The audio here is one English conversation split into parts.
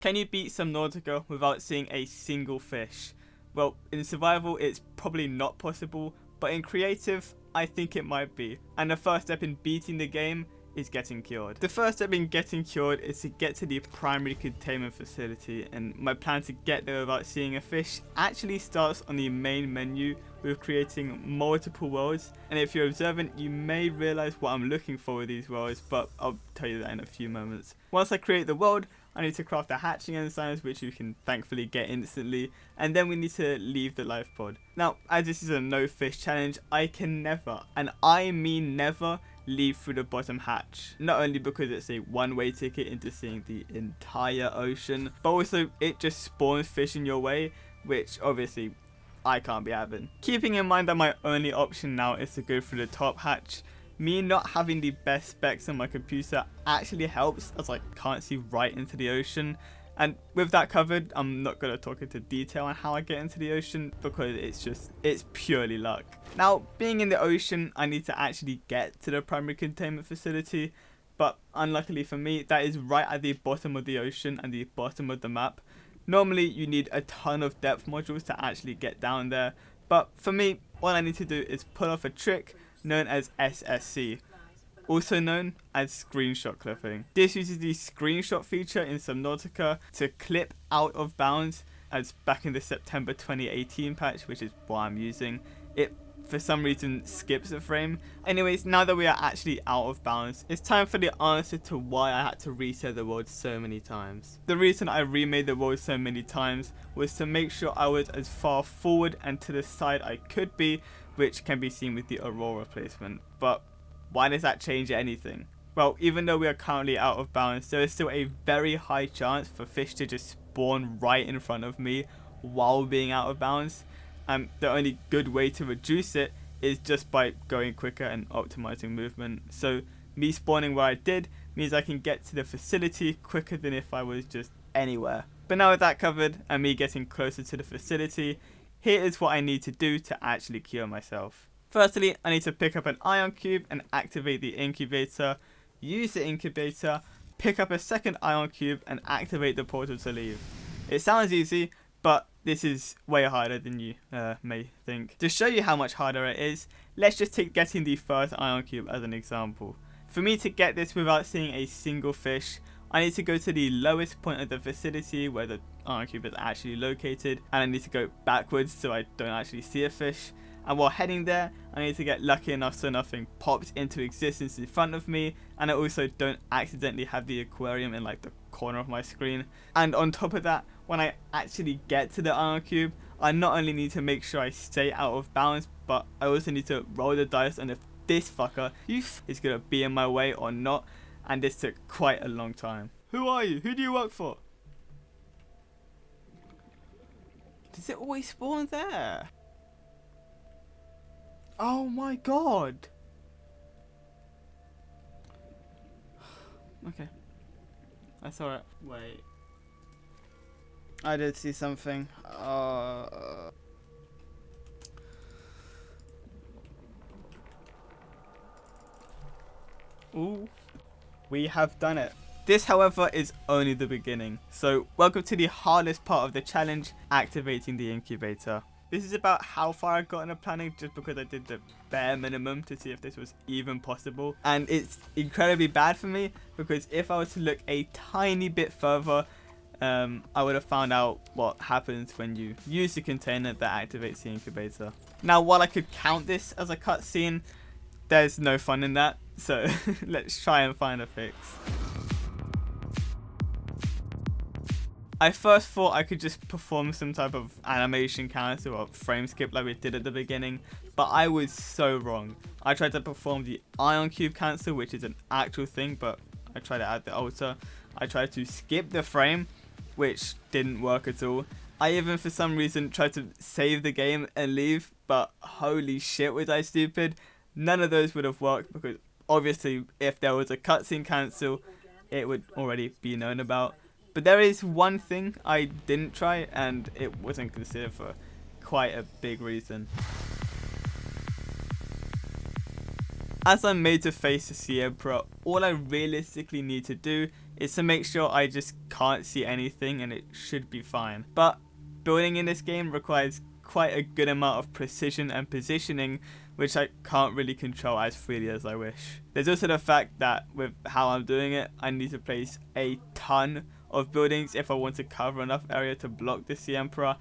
Can you beat Subnautica without seeing a single fish? Well, in survival it's probably not possible, but in creative I think it might be. And the first step in beating the game is getting cured. The first step in getting cured is to get to the primary containment facility, and my plan to get there without seeing a fish actually starts on the main menu with creating multiple worlds. And if you're observant, you may realize what I'm looking for with these worlds, but I'll tell you that in a few moments. Once I create the world, I need to craft the hatching enzymes, which you can thankfully get instantly, and then we need to leave the life pod. Now, as this is a no fish challenge, I can never, and I mean never, leave through the bottom hatch. Not only because it's a one-way ticket into seeing the entire ocean, but also it just spawns fish in your way, which obviously I can't be having. Keeping in mind that my only option now is to go through the top hatch, me not having the best specs on my computer actually helps, as I can't see right into the ocean. And with that covered, I'm not going to talk into detail on how I get into the ocean because it's purely luck. Now, being in the ocean, I need to actually get to the primary containment facility, but unluckily for me, that is right at the bottom of the ocean and the bottom of the map. Normally, you need a ton of depth modules to actually get down there, but for me, all I need to do is pull off a trick known as SSC, also known as screenshot clipping. This uses the screenshot feature in Subnautica to clip out of bounds, as back in the September 2018 patch, which is what I'm using, it for some reason skips a frame. Anyways, now that we are actually out of bounds, it's time for the answer to why I had to reset the world so many times. The reason I remade the world so many times was to make sure I was as far forward and to the side I could be, which can be seen with the Aurora placement. But why does that change anything? Well, even though we are currently out of bounds, there is still a very high chance for fish to just spawn right in front of me while being out of bounds. The only good way to reduce it is just by going quicker and optimizing movement. So me spawning where I did means I can get to the facility quicker than if I was just anywhere. But now with that covered and me getting closer to the facility, here is what I need to do to actually cure myself. Firstly, I need to pick up an ion cube and activate the incubator, use the incubator, pick up a second ion cube and activate the portal to leave. It sounds easy, but this is way harder than you may think. To show you how much harder it is, let's just take getting the first ion cube as an example. For me to get this without seeing a single fish, I need to go to the lowest point of the facility where the ion cube is actually located, and I need to go backwards so I don't actually see a fish. And while heading there, I need to get lucky enough so nothing pops into existence in front of me, and I also don't accidentally have the aquarium in like the corner of my screen. And on top of that, when I actually get to the ion cube, I not only need to make sure I stay out of bounds, but I also need to roll the dice on if this fucker is gonna be in my way or not. And this took quite a long time. Who are you? Who do you work for? Does it always spawn there? Oh my god. Okay. I saw it. Wait. I did see something. Ooh. We have done it. This, however, is only the beginning. So, welcome to the hardest part of the challenge, activating the incubator. This is about how far I got in the planning just because I did the bare minimum to see if this was even possible. And it's incredibly bad for me because if I was to look a tiny bit further, I would have found out what happens when you use the container that activates the incubator. Now, while I could count this as a cutscene, there's no fun in that. So let's try and find a fix. I first thought I could just perform some type of animation cancel or frame skip like we did at the beginning, but I was so wrong. I tried to perform the ion cube cancel, which is an actual thing, but I tried to add the alter. I tried to skip the frame, which didn't work at all. I even for some reason tried to save the game and leave, but holy shit was I stupid. None of those would have worked because obviously if there was a cutscene cancel, it would already be known about. But there is one thing I didn't try, and it wasn't considered for quite a big reason. As I'm made to face the Sea Emperor, all I realistically need to do is to make sure I just can't see anything, and it should be fine. But building in this game requires quite a good amount of precision and positioning, which I can't really control as freely as I wish. There's also the fact that with how I'm doing it, I need to place a ton of buildings if I want to cover enough area to block the Sea Emperor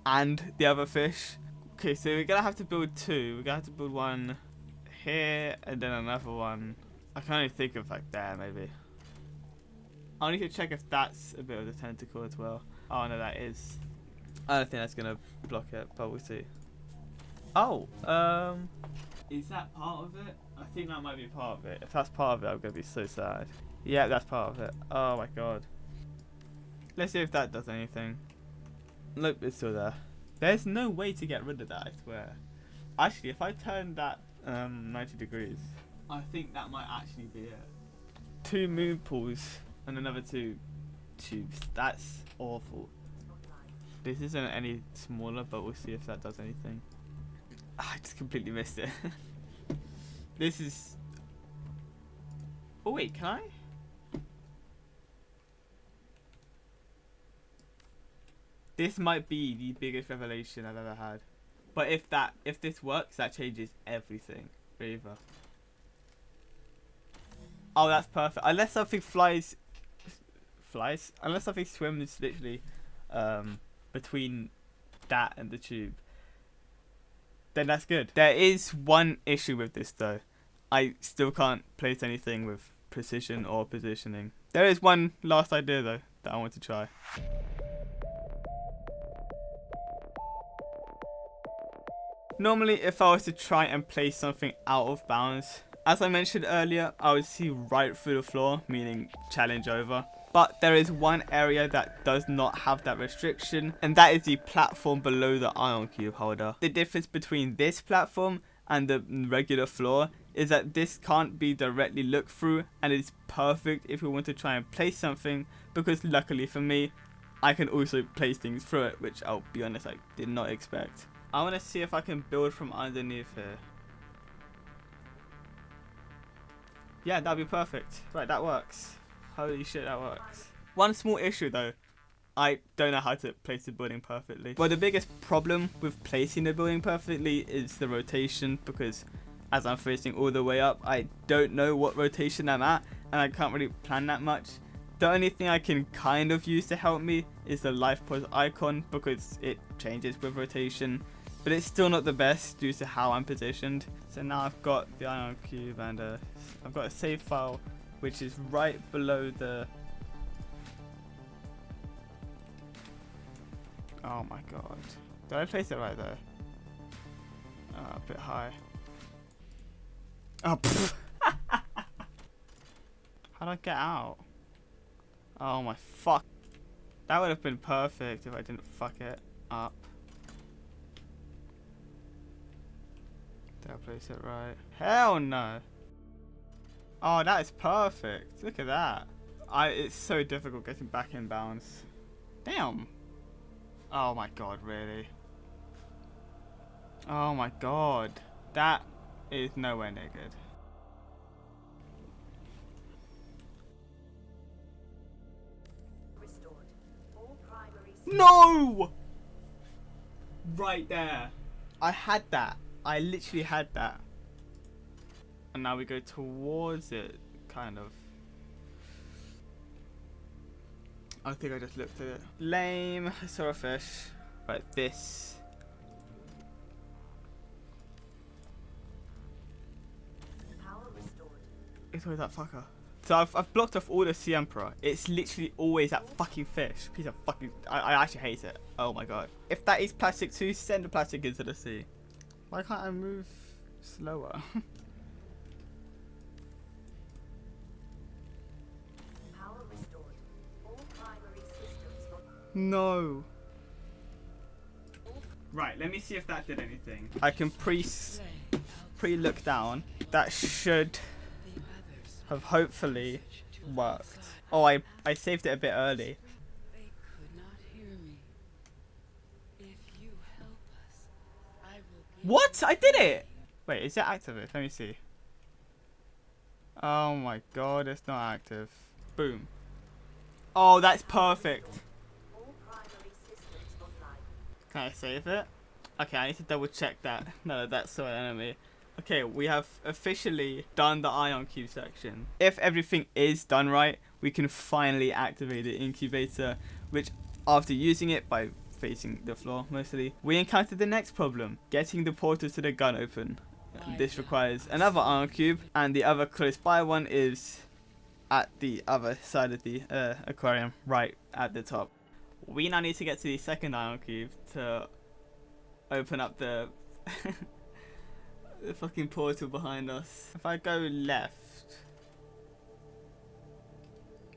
and the other fish. Okay, so we're gonna have to build two. We're gonna have to build one here and then another one. I can only think of like there maybe. I need to check if that's a bit of the tentacle as well. Oh no, that is. I don't think that's gonna block it, but we'll see. Oh, is that part of it? I think that might be part of it. If that's part of it, I'm gonna be so sad. Yeah, that's part of it. Oh my god. Let's see if that does anything. Nope, it's still there. There's no way to get rid of that, I swear. Actually, if I turn that 90 degrees, I think that might actually be it. 2 moon pools and another 2 tubes. That's awful. This isn't any smaller, but we'll see if that does anything. I just completely missed it. This is... Oh wait, can I? This might be the biggest revelation I've ever had. But if this works, that changes everything. Either. Oh, that's perfect. Unless something flies, unless something swims literally between that and the tube, then that's good. There is one issue with this though. I still can't place anything with precision or positioning. There is one last idea though that I want to try. Normally, if I was to try and place something out of bounds, as I mentioned earlier, I would see right through the floor, meaning challenge over. But there is one area that does not have that restriction, and that is the platform below the ion cube holder. The difference between this platform and the regular floor is that this can't be directly looked through, and it's perfect if we want to try and place something, because luckily for me, I can also place things through it, which I'll be honest, I did not expect. I want to see if I can build from underneath here. Yeah, that'd be perfect. Right, that works. Holy shit, that works. One small issue though. I don't know how to place the building perfectly. Well, the biggest problem with placing the building perfectly is the rotation, because as I'm facing all the way up, I don't know what rotation I'm at, and I can't really plan that much. The only thing I can kind of use to help me is the life pause icon, because it changes with rotation. But it's still not the best due to how I'm positioned. So now I've got the ion cube and I've got a save file which is right below the... Oh my god. Did I place it right there? A bit high. Oh, how do I get out? Oh my fuck. That would have been perfect if I didn't fuck it up. Did I place it right? Hell no. Oh, that is perfect. Look at that. It's so difficult getting back in bounds. Damn. Oh my god, really? Oh my god. That is nowhere near good. No! Right there. I had that. I literally had that. And now we go towards it, kind of. I think I just looked at it. Lame. I saw a fish. Right, this. It's always that fucker. So I've blocked off all the Sea Emperor. It's literally always that fucking fish. Piece of fucking... I actually hate it. Oh my god. If that is plastic too, send the plastic into the sea. Why can't I move slower? No. Right, let me see if that did anything. I can pre-look down. That should have hopefully worked. Oh, I saved it a bit early. What? I did it! Wait, is it active? Let me see. Oh my god, it's not active. Boom. Oh, that's perfect. Can I save it? Okay, I need to double check that. No, that's the enemy. Okay, we have officially done the ion cube section. If everything is done right, we can finally activate the incubator, which after using it by facing the floor mostly, we encountered the next problem, getting the portal to the gun open. This requires another ion cube, and the other close by one is at the other side of the aquarium, right at the top. We now need to get to the second ion cube to open up the the fucking portal behind us. If I go left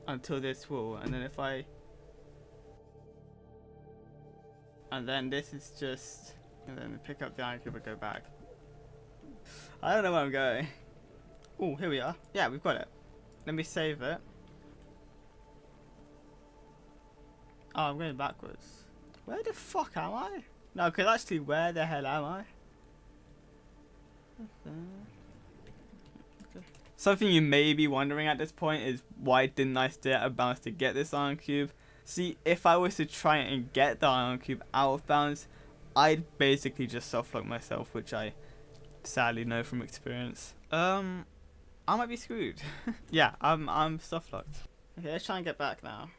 until this wall, and then if I... And then this is just... And then pick up the ion cube and go back. I don't know where I'm going. Oh, here we are. Yeah, we've got it. Let me save it. Oh, I'm going backwards. Where the fuck am I? No, because actually, where the hell am I? Something you may be wondering at this point is why didn't I stay out of bounds to get this ion cube? See, if I was to try and get the ion cube out of bounds, I'd basically just softlock myself, which I sadly know from experience. I might be screwed. Yeah, I'm softlocked. Okay, let's try and get back now.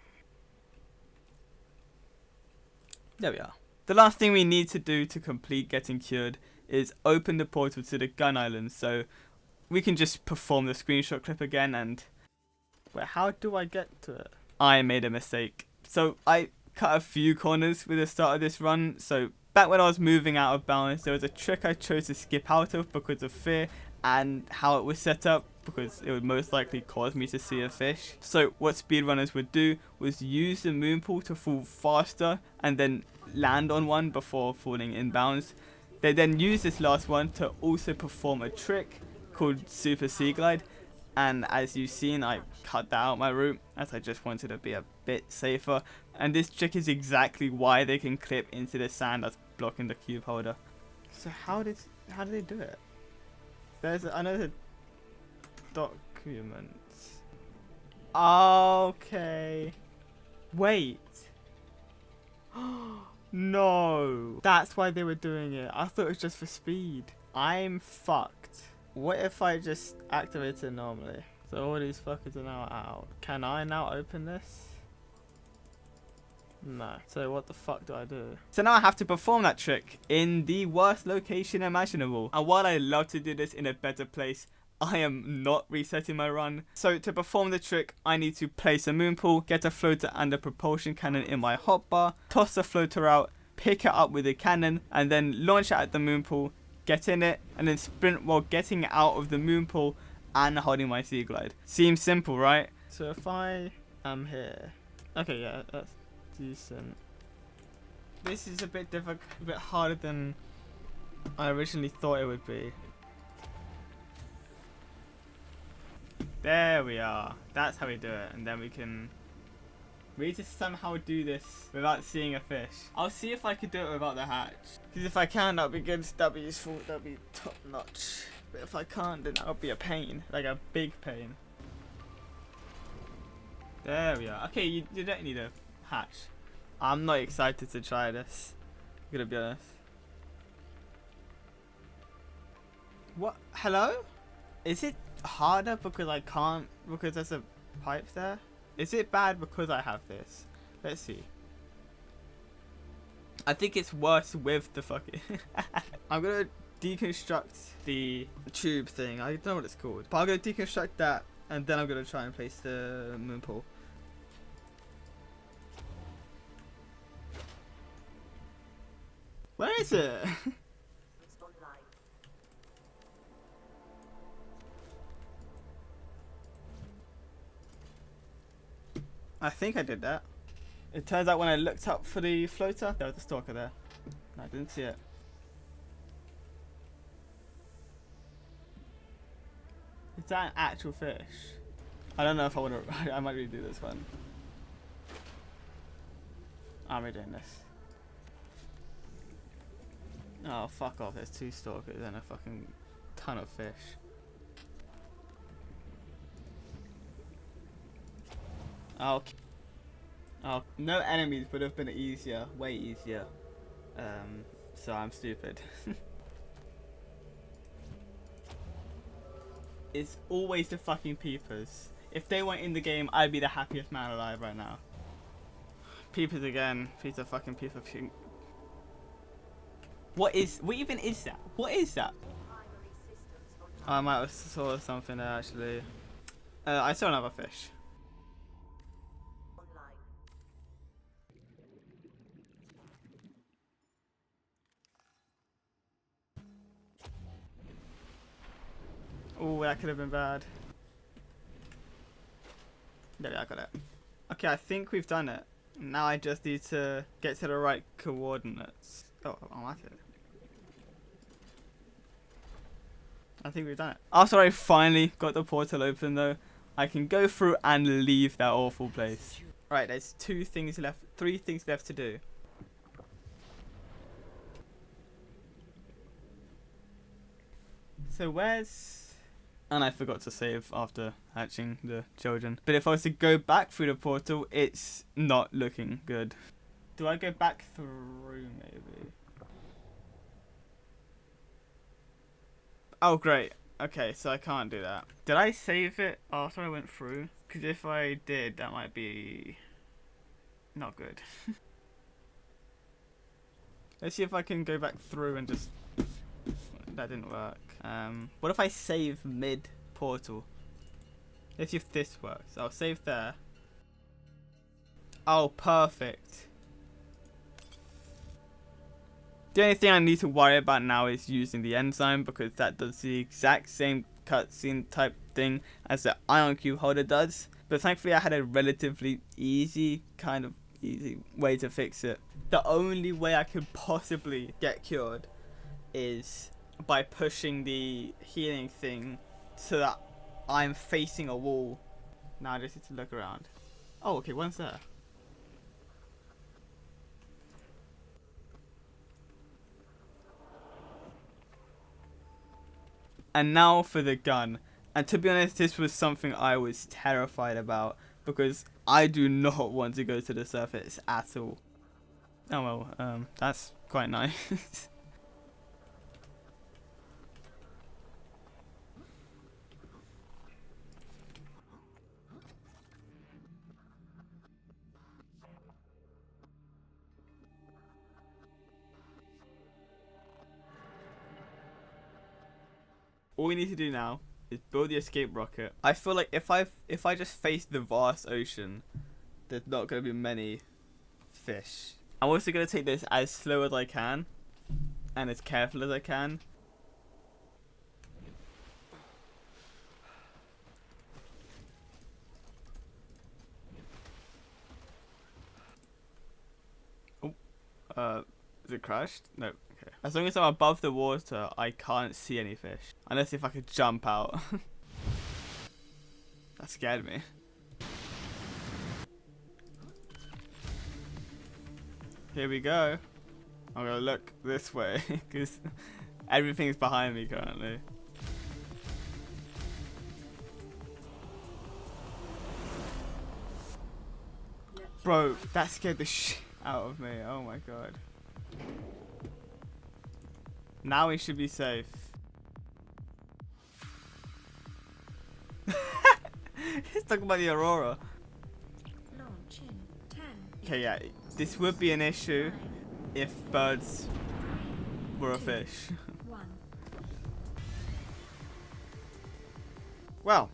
There we are. The last thing we need to do to complete getting cured is open the portal to the gun island, so we can just perform the screenshot clip again. And wait, how do I get to it? I made a mistake. So I cut a few corners with the start of this run. So back when I was moving out of bounds, there was a trick I chose to skip out of because of fear and how it was set up, because it would most likely cause me to see a fish. So what speedrunners would do was use the moon pool to fall faster and then land on one before falling in bounds. They then use this last one to also perform a trick called Super Sea Glide, and as you've seen, I cut that out my route as I just wanted to be a bit safer, and this trick is exactly why they can clip into the sand that's blocking the cube holder. So how did they do it? I know the documents. Okay. Wait. No. That's why they were doing it. I thought it was just for speed. I'm fucked. What if I just activate it normally? So all these fuckers are now out. Can I now open this? No. So what the fuck do I do? So now I have to perform that trick in the worst location imaginable. And while I love to do this in a better place, I am not resetting my run. So to perform the trick, I need to place a moon pool, get a floater and a propulsion cannon in my hotbar, toss the floater out, pick it up with a cannon, and then launch it at the moon pool, get in it, and then sprint while getting out of the moon pool and holding my sea glide. Seems simple, right? So if I am here... Okay, yeah, that's decent. This is a bit difficult, a bit harder than I originally thought it would be. There we are. That's how we do it. And then we need to somehow do this without seeing a fish. I'll see if I could do it without the hatch. Because if I can, that'll be good. That'll be useful. That'll be top notch. But if I can't, then that'll be a pain. Like a big pain. There we are. Okay, you don't need a hatch. I'm not excited to try this. I'm gonna be honest. What? Hello? Is it harder because I can't, because there's a pipe there? Is it bad because I have this? Let's see. I think it's worse with the fucking... I'm gonna deconstruct the tube thing. I don't know what it's called. But I'm gonna deconstruct that and then I'm gonna try and place the moon pool. Where is it? I think I did that. It turns out when I looked up for the floater, there was a stalker there. I didn't see it. Is that an actual fish? I don't know if I want to. I might redo this one. I'm redoing this. Oh, fuck off. There's 2 stalkers and a fucking ton of fish. Okay. Oh, no enemies would have been easier, way easier. So I'm stupid. It's always the fucking peepers. If they weren't in the game, I'd be the happiest man alive right now. Peepers again. Piece of fucking peeper. What even is that? What is that? Oh, I might have saw something there actually. I saw another fish. Oh, that could have been bad. Yeah, I got it. Okay, I think we've done it. Now I just need to get to the right coordinates. Oh, that's it. I think we've done it. After I finally got the portal open though, I can go through and leave that awful place. Right, there's 3 things left to do. So where's... And I forgot to save after hatching the children. But if I was to go back through the portal, it's not looking good. Do I go back through maybe? Oh great. Okay, so I can't do that. Did I save it after I went through? Because if I did, that might be not good. Let's see if I can go back through and just... That didn't work. What if I save mid portal? Let's see if this works. I'll save there. Oh, perfect. The only thing I need to worry about now is using the enzyme, because that does the exact same cutscene type thing as the ion cube holder does. But thankfully I had a relatively easy way to fix it. The only way I could possibly get cured is by pushing the healing thing so that I'm facing a wall. Now I just need to look around. Oh, okay, one's there. And now for the gun. And to be honest, this was something I was terrified about, because I do not want to go to the surface at all. Oh well, that's quite nice. All we need to do now is build the escape rocket. I feel like if I just face the vast ocean, there's not going to be many fish. I'm also going to take this as slow as I can and as careful as I can. Oh, is it crashed? No. Okay. As long as I'm above the water, I can't see any fish. Unless if I could jump out. That scared me. Here we go. I'm gonna look this way because everything's behind me currently. Bro, that scared the shit out of me. Oh my god. Now we should be safe. He's talking about the aurora. Launch in 10. Okay, yeah, this would be an issue if birds were a fish. 1. Well,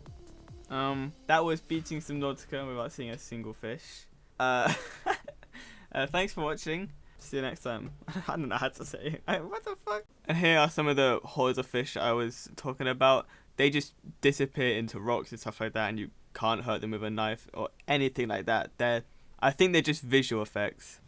that was beating Subnautica without seeing a single fish. Thanks for watching. See you next time. I don't know how to say it. What the fuck? And here are some of the hordes of fish I was talking about. They just disappear into rocks and stuff like that, and you can't hurt them with a knife or anything like that. I think they're just visual effects.